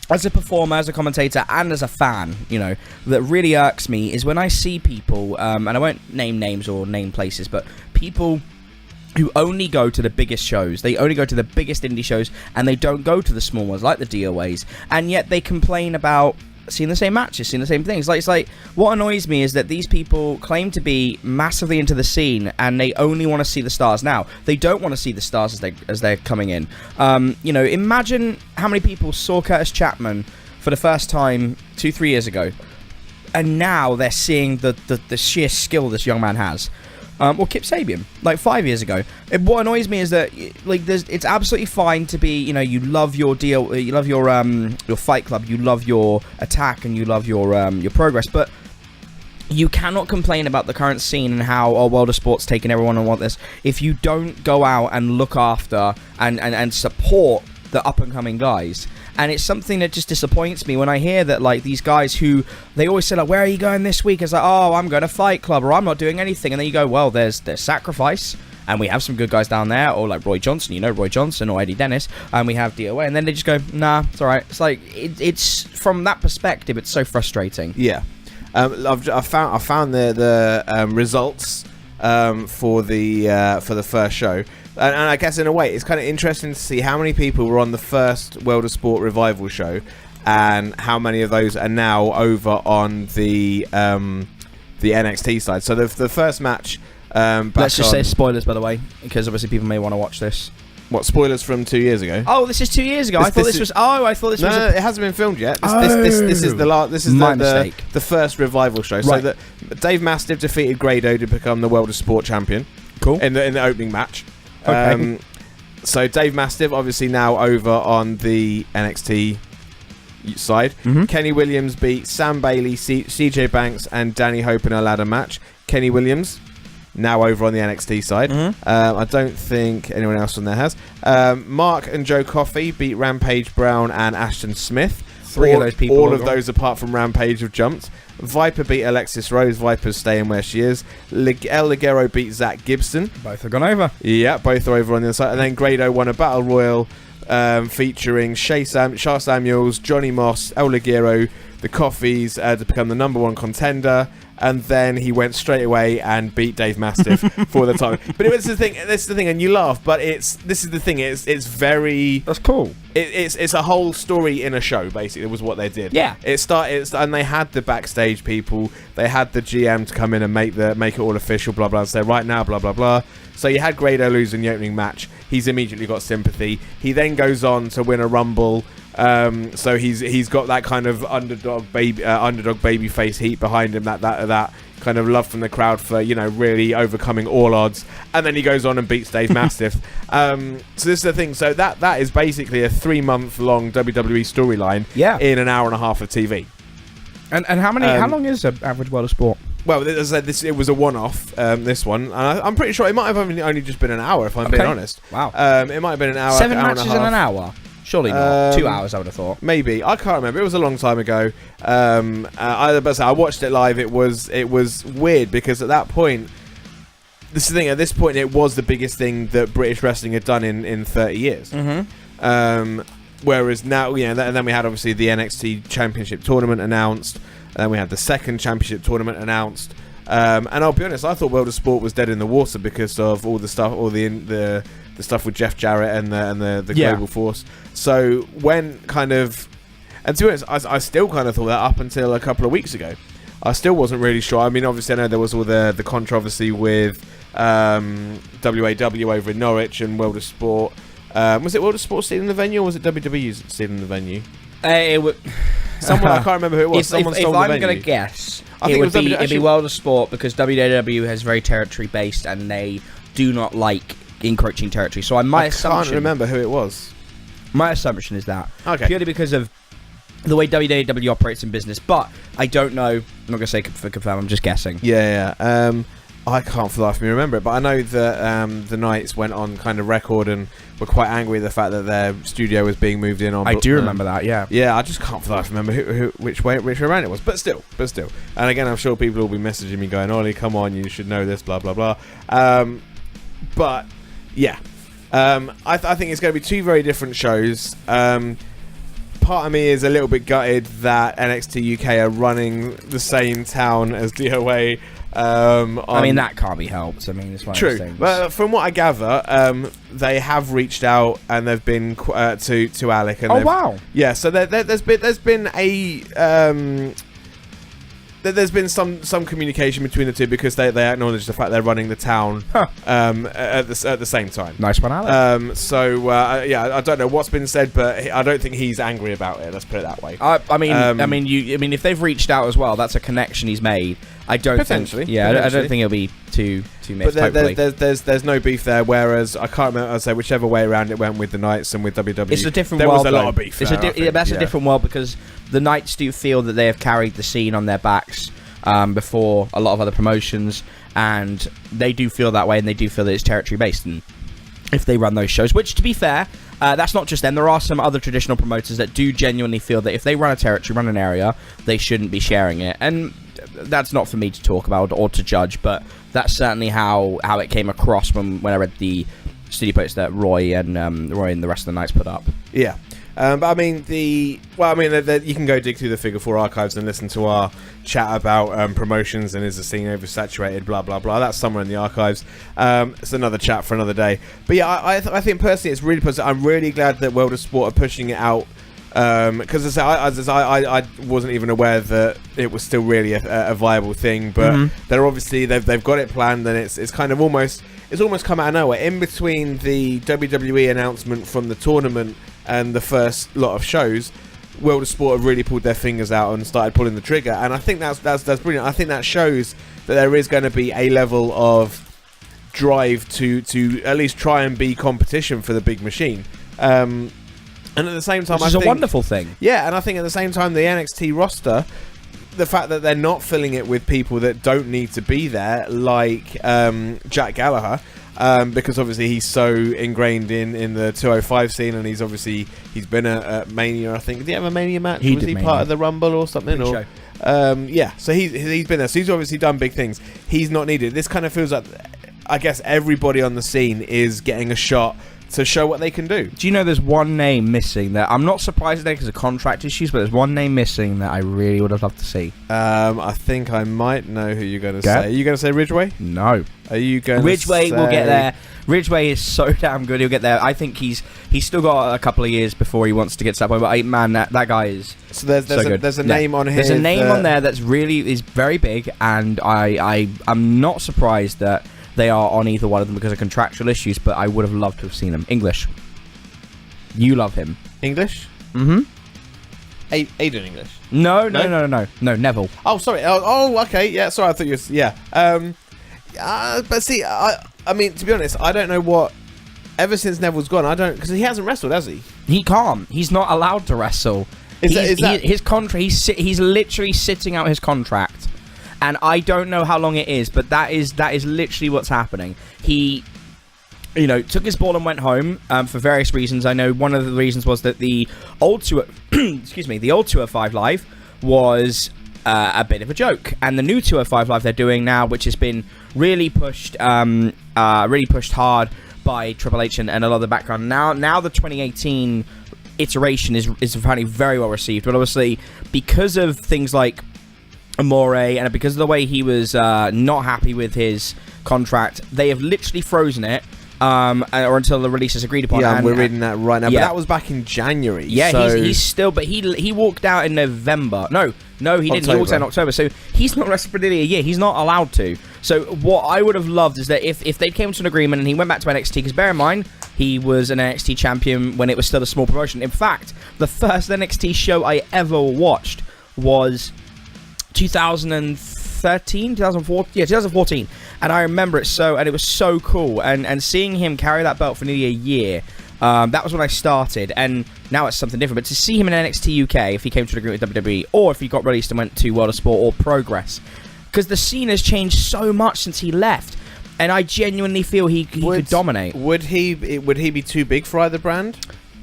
as a performer, as a commentator, and as a fan, you know, that really irks me is when I see people, and I won't name names or name places, but people who only go to the biggest shows, they only go to the biggest indie shows, and they don't go to the small ones like the DOAs, and yet they complain about seeing the same matches, seeing the same things. Like, it's like, what annoys me is that these people claim to be massively into the scene, and they only want to see the stars now. They don't want to see the stars as they're coming in. You know, imagine how many people saw Curtis Chapman for the first time 2-3 years ago, and now they're seeing the sheer skill this young man has. Or Kip Sabian, like 5 years ago. What annoys me is that, like, it's absolutely fine to be, you know, you love your deal, you love your Fight Club, you love your Attack, and you love your Progress, but you cannot complain about the current scene and how World of Sport's taking everyone and want this if you don't go out and look after and support the up and coming guys. And it's something that just disappoints me when I hear that, like, these guys who, they always say, like, where are you going this week? It's like, oh, I'm going to Fight Club, or I'm not doing anything. And then you go, well, there's Sacrifice, and we have some good guys down there, or like Roy Johnson, you know, Roy Johnson, or Eddie Dennis, and we have DOA. And then they just go, nah, it's all right. It's like, it's from that perspective, it's so frustrating. Yeah. I found the results for the first show. And I guess in a way, it's kind of interesting to see how many people were on the first World of Sport Revival show, and how many of those are now over on the NXT side. So the first match. Let's just say spoilers, by the way, because obviously people may want to watch this. What, spoilers from 2 years ago? Oh, this is 2 years ago. I thought this was. No, it hasn't been filmed yet. This is the first Revival show. Right. So that Dave Mastiff defeated Grado to become the World of Sport champion. Cool. In the opening match. Okay. So Dave Mastiff obviously now over on the NXT side. Mm-hmm. Kenny Williams beat Sam Bailey, CJ Banks, and Danny Hope in a ladder match. Kenny Williams now over on the NXT side. Mm-hmm. I don't think anyone else on there has. Mark and Joe Coffey beat Rampage Brown and Ashton Smith. Three of those people. All of those apart from Rampage have jumped. Viper beat Alexis Rose. Viper's staying where she is. El Ligero beat Zach Gibson. Both have gone over. Yeah, both are over on the other side. And then Grado won a Battle Royal featuring Shah Samuels, Johnny Moss, El Ligero, the Coffees to become the #1 contender. And then he went straight away and beat Dave Mastiff for the time. But this is the thing, and you laugh, but this is the thing. It's very. That's cool. It's a whole story in a show. Basically, was what they did. Yeah. It started, and they had the backstage people. They had the GM to come in and make it all official. Blah blah. And say right now, blah blah blah. So you had Grado lose in the opening match. He's immediately got sympathy. He then goes on to win a Rumble. So he's got that kind of underdog baby face heat behind him, that kind of love from the crowd for, you know, really overcoming all odds, and then he goes on and beats Dave Mastiff. So this is the thing. So that is basically a 3-month long WWE storyline in an hour and a half of TV. And how long is an average World of Sport? Well, as I said, it was a one-off, this one. And I'm pretty sure it might have only just been an hour, if I'm being honest. Wow. It might have been an hour. 7 hour matches and a half. in an hour? Surely not. 2 hours, I would have thought. Maybe. I can't remember. It was a long time ago. I watched it live. It was weird because at that point, this is the thing. At this point, it was the biggest thing that British wrestling had done in 30 years. Mm-hmm. Whereas now, you know, and then we had obviously the NXT Championship Tournament announced. And then we had the second Championship Tournament announced. And I'll be honest, I thought World of Sport was dead in the water because of all the stuff, all the stuff with Jeff Jarrett and the Global Force. So when kind of, and to be honest, I still kind of thought that up until a couple of weeks ago. I still wasn't really sure. I mean, obviously I know there was all the controversy with WAW over in Norwich and World of Sport. Was it World of Sport stealing the venue, or was it WWE stealing the venue? Someone, I can't remember who it was. Someone stole the venue. If I'm going to guess, I think it'd be World of Sport, because WW has very territory based, and they do not like encroaching territory. So I can't remember who it was. My assumption is that. Okay. Purely because of the way WWE operates in business. But I don't know. I'm not going to say for confirm. I'm just guessing. Yeah. I can't for the life of me remember it, but I know that the Knights went on kind of record and were quite angry at the fact that their studio was being moved in on. I do remember that, yeah. Yeah, I just can't for the life remember which way around it was, but still. And again, I'm sure people will be messaging me going, "Ollie, come on, you should know this, blah blah blah." But yeah, I think it's going to be two very different shows. Part of me is a little bit gutted that NXT UK are running the same town as DOA. I mean, that can't be helped. I mean, it's one of those things. But from what I gather, they have reached out and they've been to Alec. And wow! Yeah, so there's been some communication between the two because they acknowledge the fact they're running the town at the same time. Nice one, Alec. I don't know what's been said, but I don't think he's angry about it. Let's put it that way. I mean, if they've reached out as well, that's a connection he's made. I don't think. I don't think it'll be too mixed. But there's no beef there. Whereas I can't remember. I'd say whichever way around it went with the Knights and with WWE. It's a different there world. There was a lot of beef. That's a different world because the Knights do feel that they have carried the scene on their backs before a lot of other promotions, and they do feel that way, and they do feel that it's territory based. And if they run those shows, which to be fair, that's not just them. There are some other traditional promoters that do genuinely feel that if they run a territory, run an area, they shouldn't be sharing it. And that's not for me to talk about or to judge, but that's certainly how it came across when I read the studio posts that Roy and the rest of the Knights put up. Yeah. But I mean, you can go dig through the Figure 4 archives and listen to our chat about promotions and is the scene oversaturated, blah blah blah. That's somewhere in the archives. It's another chat for another day. But yeah, I think personally it's really positive. I'm really glad that World of Sport are pushing it out. Because I wasn't even aware that it was still really a viable thing, but they're obviously they've got it planned, and it's kind of almost come out of nowhere. In between the WWE announcement from the tournament and the first lot of shows, World of Sport have really pulled their fingers out and started pulling the trigger, and I think that's brilliant. I think that shows that there is going to be a level of drive to at least try and be competition for the big machine. And at the same time, which is a wonderful thing. Yeah, and I think at the same time, the NXT roster, the fact that they're not filling it with people that don't need to be there, like Jack Gallagher, because obviously he's so ingrained in the 205 scene, and he's been at Mania, I think. Did he have a Mania match? Was he part of the Rumble or something? So he's been there. So he's obviously done big things. He's not needed. This kind of feels like, I guess, everybody on the scene is getting a shot to show what they can do. Do you know there's one name missing that I'm not surprised there because of contract issues, but there's one name missing that I really would have loved to see. I think I might know who you're going to say. Are you going to say Ridgeway? No. Are you going to Ridgeway will get there. Ridgeway is so damn good. He'll get there. I think he's still got a couple of years before he wants to get to that point. But man, that guy is so there's a name on here. There's a name on there that's really very big, and I'm not surprised that they are on either one of them because of contractual issues, but I would have loved to have seen him. English. You love him. English? Mm-hmm. Aiden English? No, Neville. Oh, sorry. Oh, okay. Yeah, sorry. I thought you were... Yeah. But see, I mean, to be honest, I don't know what... Ever since Neville's gone, I don't... Because he hasn't wrestled, has he? He can't. He's not allowed to wrestle. His contract... He's literally sitting out his contract. And I don't know how long it is, but that is literally what's happening. He, took his ball and went home for various reasons. I know one of the reasons was that the old 205 Live was a bit of a joke, and the new 205 Live they're doing now, which has been really pushed hard by Triple H and a lot of the background. Now the 2018 iteration is apparently very well received, but obviously because of things like Amore, and because of the way he was not happy with his contract, they have literally frozen it or until the release is agreed upon. Yeah, and we're reading that right now. Yeah. But that was back in January. Yeah, so he's still, but he walked out in November. No, he didn't. He walked out in October. So he's not wrestled for nearly a year. He's not allowed to. So what I would have loved is that if they came to an agreement and he went back to NXT, because bear in mind, he was an NXT champion when it was still a small promotion. In fact, the first NXT show I ever watched was 2003 2013, 2014, yeah, 2014, and I remember it and it was so cool, and seeing him carry that belt for nearly a year, that was when I started, and now it's something different. But to see him in NXT UK, if he came to an agreement with WWE, or if he got released and went to World of Sport or Progress, because the scene has changed so much since he left, and I genuinely feel he could dominate. Would he be too big for either brand?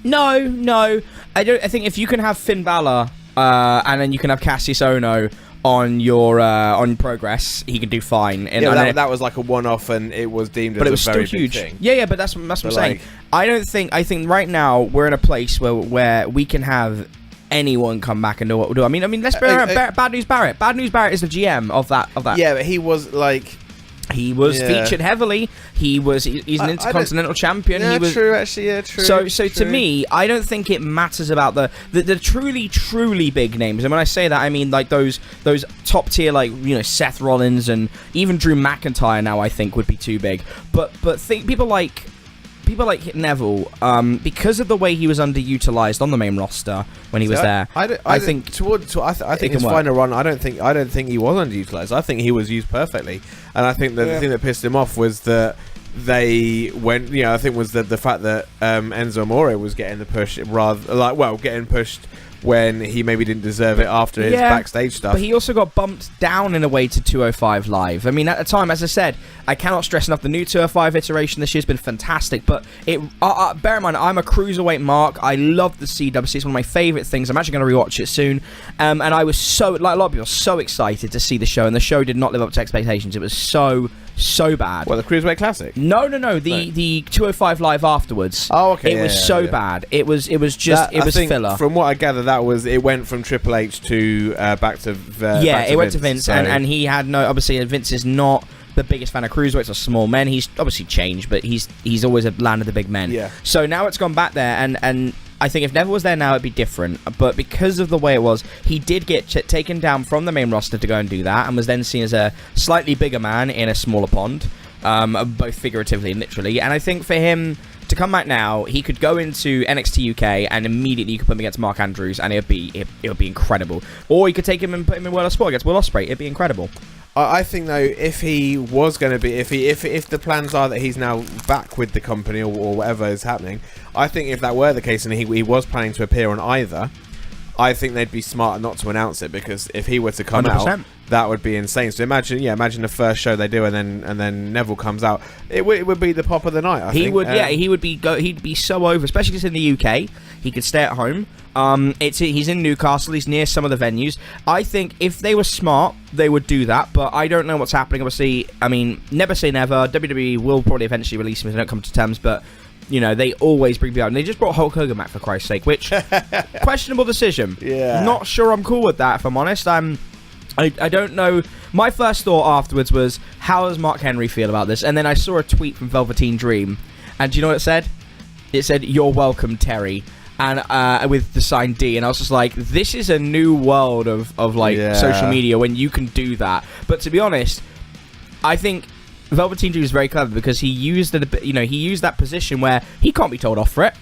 No, I don't. I think if you can have Finn Balor, and then you can have Cassius Ohno on your on Progress, he can do fine. And that was like a one-off, and it was deemed as but it was a very still huge. big thing. Yeah, but that's what I'm saying. I think right now we're in a place where we can have anyone come back and do what we do. I mean, let's be honest, Bad News Barrett. Bad News Barrett is the GM of that. Yeah, but he was like. He was featured heavily. He's an intercontinental champion. Yeah, he was, true. Actually, yeah, true. So true. To me, I don't think it matters about the truly big names. And when I say that, I mean like those top tier, like, you know, Seth Rollins and even Drew McIntyre now I think would be too big. But think people like Neville, because of the way he was underutilized on the main roster when he was there. I think his final run. I don't think he was underutilized. I think he was used perfectly, and I think the thing that pissed him off was that they went. You know, I think was the fact that Enzo Amore was getting the push getting pushed when he maybe didn't deserve it after his backstage stuff. But he also got bumped down in a way to 205 Live. I mean, at the time, as I said, I cannot stress enough, the new 205 iteration this year has been fantastic, but bear in mind, I'm a cruiserweight mark. I love the CWC. It's one of my favourite things. I'm actually going to rewatch it soon. And I was so, like a lot of people, so excited to see the show, and the show did not live up to expectations. It was so bad. Well, the Cruiserweight Classic? No. The 205 Live afterwards. Oh, okay. It was so bad. It was filler. From what I gather, it went from Triple H to back to it went to Vince, so. and he had no. Obviously, Vince is not the biggest fan of cruiserweights or small men. He's obviously changed, but he's always landed the big men. Yeah. So now it's gone back there, and I think if Neville was there now, it'd be different. But because of the way it was, he did get taken down from the main roster to go and do that, and was then seen as a slightly bigger man in a smaller pond, both figuratively and literally. And I think for him to come back now, he could go into NXT UK and immediately you could put him against Mark Andrews, and it would be incredible. Or you could take him and put him in World of Sport against Will Ospreay. It'd be incredible. I think though, if he was going to be, if the plans are that he's now back with the company or whatever is happening, I think if that were the case and he was planning to appear on either, I think they'd be smart not to announce it, because if he were to come 100%. Out, that would be insane. So imagine the first show they do, and then Neville comes out. It would be the pop of the night. He'd be so over, especially because in the UK he could stay at home. He's in Newcastle. He's near some of the venues. I think if they were smart, they would do that. But I don't know what's happening. Obviously, I mean, never say never. WWE will probably eventually release him if they don't come to terms. But you know, they always bring people out, and they just brought Hulk Hogan back for Christ's sake, which questionable decision. Yeah, not sure I'm cool with that. If I'm honest, I don't know. My first thought afterwards was, how does Mark Henry feel about this? And then I saw a tweet from Velveteen Dream, and do you know what it said? It said, "You're welcome, Terry." And with the sign D, and I was just like, this is a new world of social media when you can do that. But to be honest, I think Velveteen Dream is very clever, because he used that position where he can't be told off for it.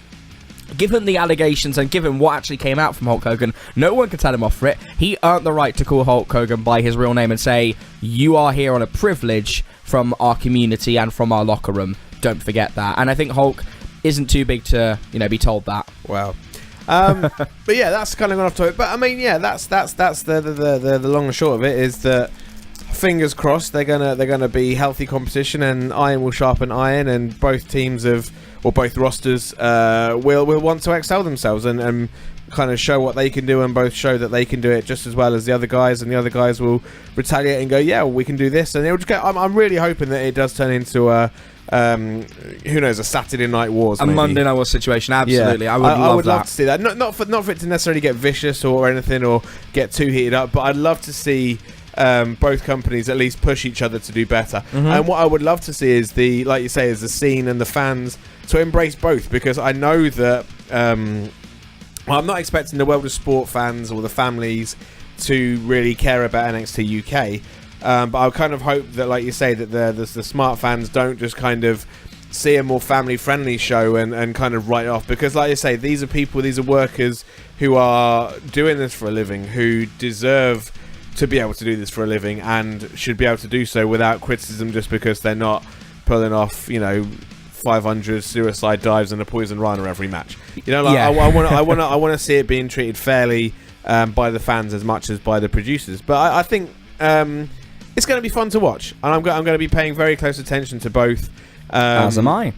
Given the allegations and given what actually came out from Hulk Hogan, no one can tell him off for it. He earned the right to call Hulk Hogan by his real name and say, "You are here on a privilege from our community and from our locker room. Don't forget that." And I think Hulk isn't too big to be told that. Wow. But yeah, that's kind of gone off topic. But I mean, yeah, that's the long and short of it is that, fingers crossed, they're gonna be healthy competition, and iron will sharpen iron, and both teams both rosters will want to excel themselves and kind of show what they can do, and both show that they can do it just as well as the other guys, and the other guys will retaliate and go, yeah, well, we can do this, and it'll just I'm really hoping that it does turn into a who knows, a Saturday Night Wars, maybe. Monday Night Wars situation. Absolutely. Yeah. I would love to see that. Not for it to necessarily get vicious or anything, or get too heated up, but I'd love to see both companies at least push each other to do better. Mm-hmm. And what I would love to see is like you say, is the scene and the fans to embrace both, because I know that I'm not expecting the World of Sport fans or the families to really care about NXT UK. But I kind of hope that, like you say, that the smart fans don't just kind of see a more family-friendly show and kind of write it off. Because, like you say, these are workers who are doing this for a living, who deserve to be able to do this for a living and should be able to do so without criticism just because they're not pulling off, 500 suicide dives and a poison rhino every match. I want to see it being treated fairly by the fans as much as by the producers. But I think it's going to be fun to watch, and I'm going to be paying very close attention to both. As am I.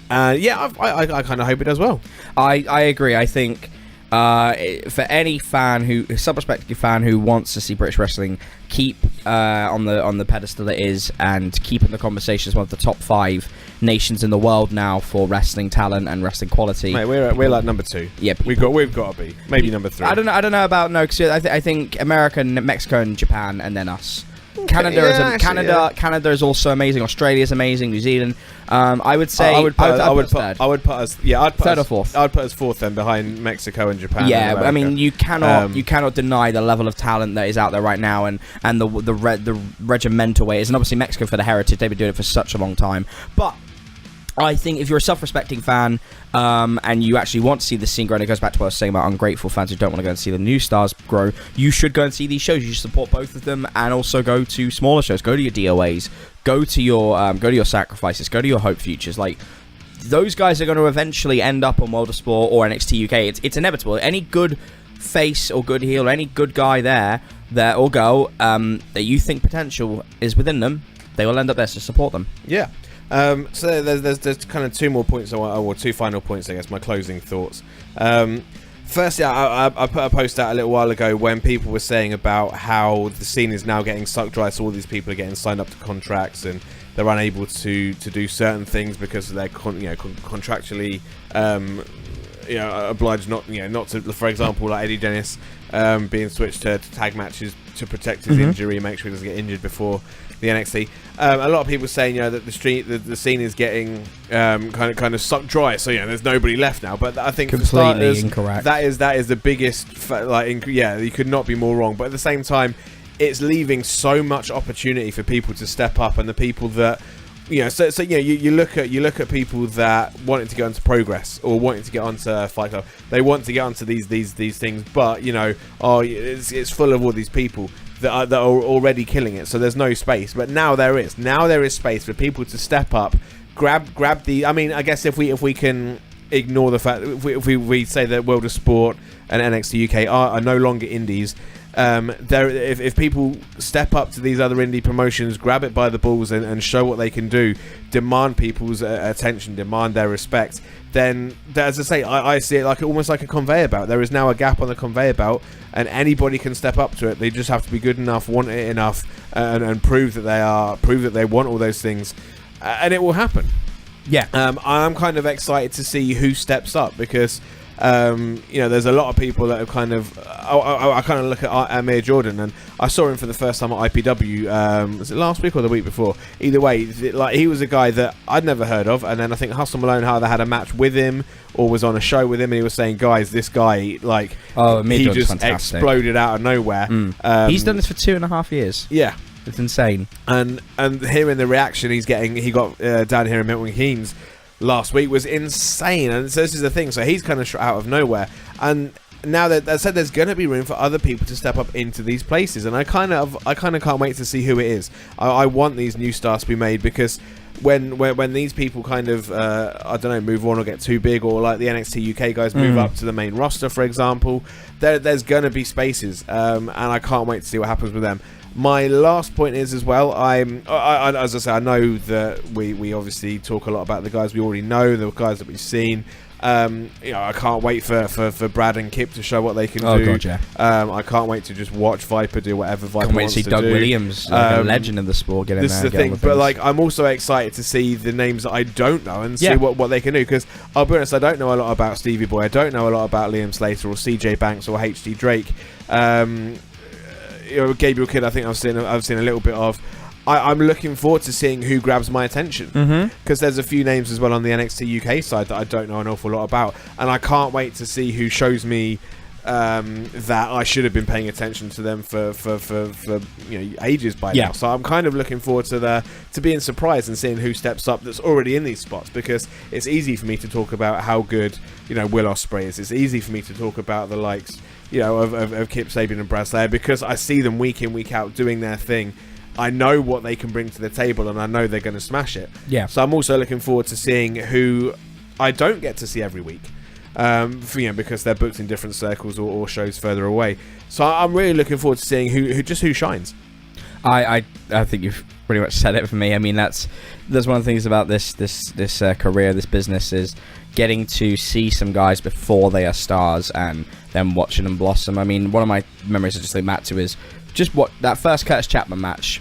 I kind of hope it does well. I agree. I think for any fan sub-respective fan who wants to see British wrestling keep on the pedestal it is, and keep in the conversation as one of the top 5 nations in the world now for wrestling talent and wrestling quality. Mate, we're like number 2. Yeah, we've got to be maybe number 3. I don't know about because I think America, Mexico, and Japan, and then us. Canada is also amazing. Australia is amazing. New Zealand. I would say I would put us third or fourth. I would put us fourth then, behind Mexico and Japan. Yeah, I mean you cannot deny the level of talent that is out there right now, and the regimental way is, and obviously Mexico for the heritage. They've been doing it for such a long time, but I think if you're a self-respecting fan and you actually want to see the scene grow, and it goes back to what I was saying about ungrateful fans who don't want to go and see the new stars grow, you should go and see these shows. You should support both of them, and also go to smaller shows. Go to your DOAs. Go to your Sacrifices. Go to your Hope Futures. Like, those guys are going to eventually end up on World of Sport or NXT UK. It's inevitable. Any good face or good heel or any good guy there or girl that you think potential is within them, they will end up there, so support them. Yeah. So there's kind of 2 more points, or 2 final points, I guess, my closing thoughts. Firstly, I put a post out a little while ago when people were saying about how the scene is now getting sucked dry, so all these people are getting signed up to contracts and they're unable to do certain things because they're contractually obliged not to, for example, like Eddie Dennis being switched to tag matches to protect his injury, make sure he doesn't get injured before the NXT. A lot of people saying that the scene is getting kind of sucked dry, so there's nobody left now. But I think completely for starters, incorrect. That is the biggest you could not be more wrong. But at the same time, it's leaving so much opportunity for people to step up, and the people that you look at people that wanted to go into Progress or wanting to get onto Fight Club. They want to get onto these things, but it's full of all these people that are already killing it, so there's no space. But now there is space for people to step up, grab the. I mean, I guess if we can ignore the fact that if we say that World of Sport and NXT UK are no longer indies, if people step up to these other indie promotions, grab it by the balls and show what they can do, demand people's attention, demand their respect, then, as I say, I see it like almost like a conveyor belt. There is now a gap on the conveyor belt, and anybody can step up to it. They just have to be good enough, want it enough, and prove that they want all those things, and it will happen. Yeah. I'm kind of excited to see who steps up, because there's a lot of people that have kind of. I kind of look at Amir Jordan, and I saw him for the first time at IPW. Was it last week or the week before? Either way, he was a guy that I'd never heard of, and then I think Hustle Malone either had a match with him or was on a show with him, and he was saying, "Guys, this guy he just fantastic. Exploded out of nowhere." He's done this for 2.5 years. Yeah. It's insane. And hearing the reaction he got down here in Milton Keynes last week was insane. And so this is the thing. So he's kind of shot out of nowhere. And now that I said, there's going to be room for other people to step up into these places. And I kind of can't wait to see who it is. I want these new stars to be made, because when these people kind of move on or get too big, or like the NXT UK guys move up to the main roster, for example, there's going to be spaces, and I can't wait to see what happens with them. My last point is as well, as I say, I know that we obviously talk a lot about the guys we already know, the guys that we've seen. I can't wait for Brad and Kip to show what they can do. God, yeah. I can't wait to just watch Viper do whatever Viper wants to do. Doug Williams, a legend of the sport, get in there. This is the thing, but I'm also excited to see the names that I don't know and see what they can do. Because I'll be honest, I don't know a lot about Stevie Boy. I don't know a lot about Liam Slater or CJ Banks or HD Drake. Gabriel Kidd, I think I've seen a little bit of. I'm looking forward to seeing who grabs my attention, because there's a few names as well on the NXT UK side that I don't know an awful lot about, and I can't wait to see who shows me that I should have been paying attention to them for ages by now. So I'm kind of looking forward to being surprised and seeing who steps up that's already in these spots, because it's easy for me to talk about how good Will Ospreay is. It's easy for me to talk about the likes of Kip Sabian and Brad Slayer, because I see them week in, week out doing their thing. I know what they can bring to the table, and I know they're going to smash it. Yeah. So I'm also looking forward to seeing who I don't get to see every week, because they're booked in different circles or shows further away. So I'm really looking forward to seeing who shines. I think you've pretty much said it for me. I mean, that's one of the things about this career, this business, is getting to see some guys before they are stars and then watching them blossom. I mean, one of my memories I just think back to is just what that first Curtis Chapman match.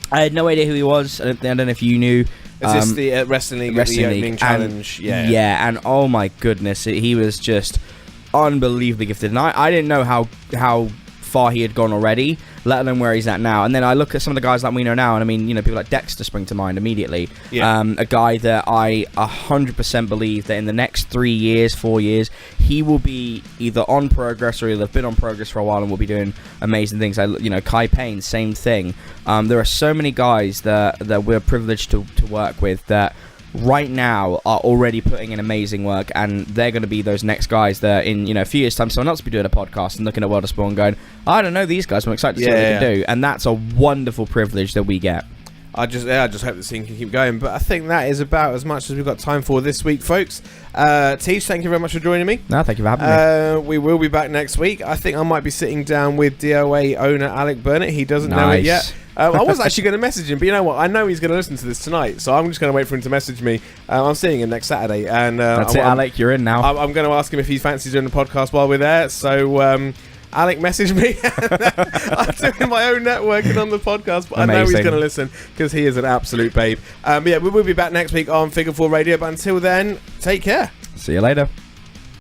I had no idea who he was. I don't know if you knew. Is this the Wrestling League opening challenge? Yeah, and oh my goodness, he was just unbelievably gifted. And I didn't know how far he had gone already, let alone where he's at now. And then I look at some of the guys that we know now, and I mean, people like Dexter spring to mind immediately. Yeah. A guy that I 100% believe that in the next 3 years, 4 years, he will be either on Progress or he'll have been on Progress for a while and will be doing amazing things. Kai Payne, same thing. There are so many guys that we're privileged to work with that right now are already putting in amazing work, and they're going to be those next guys that in a few years time someone else will be doing a podcast and looking at World of Sport and going, I don't know these guys, I'm excited to see what they can do. And that's a wonderful privilege that we get. I just hope the scene can keep going. But I think that is about as much as we've got time for this week, folks. Teach, thank you very much for joining me. No, thank you for having me. We will be back next week. I think I might be sitting down with DOA owner Alec Burnett. He doesn't know it yet. I was actually going to message him, but you know what? I know he's going to listen to this tonight, so I'm just going to wait for him to message me. I'm seeing him next Saturday. And that's it, Alec. You're in now. I'm going to ask him if he fancies doing the podcast while we're there. So, Alec, message me. I'm doing my own networking on the podcast, but amazing. I know he's going to listen because he is an absolute babe. But yeah, we will be back next week on Figure 4 Radio. But until then, take care. See you later.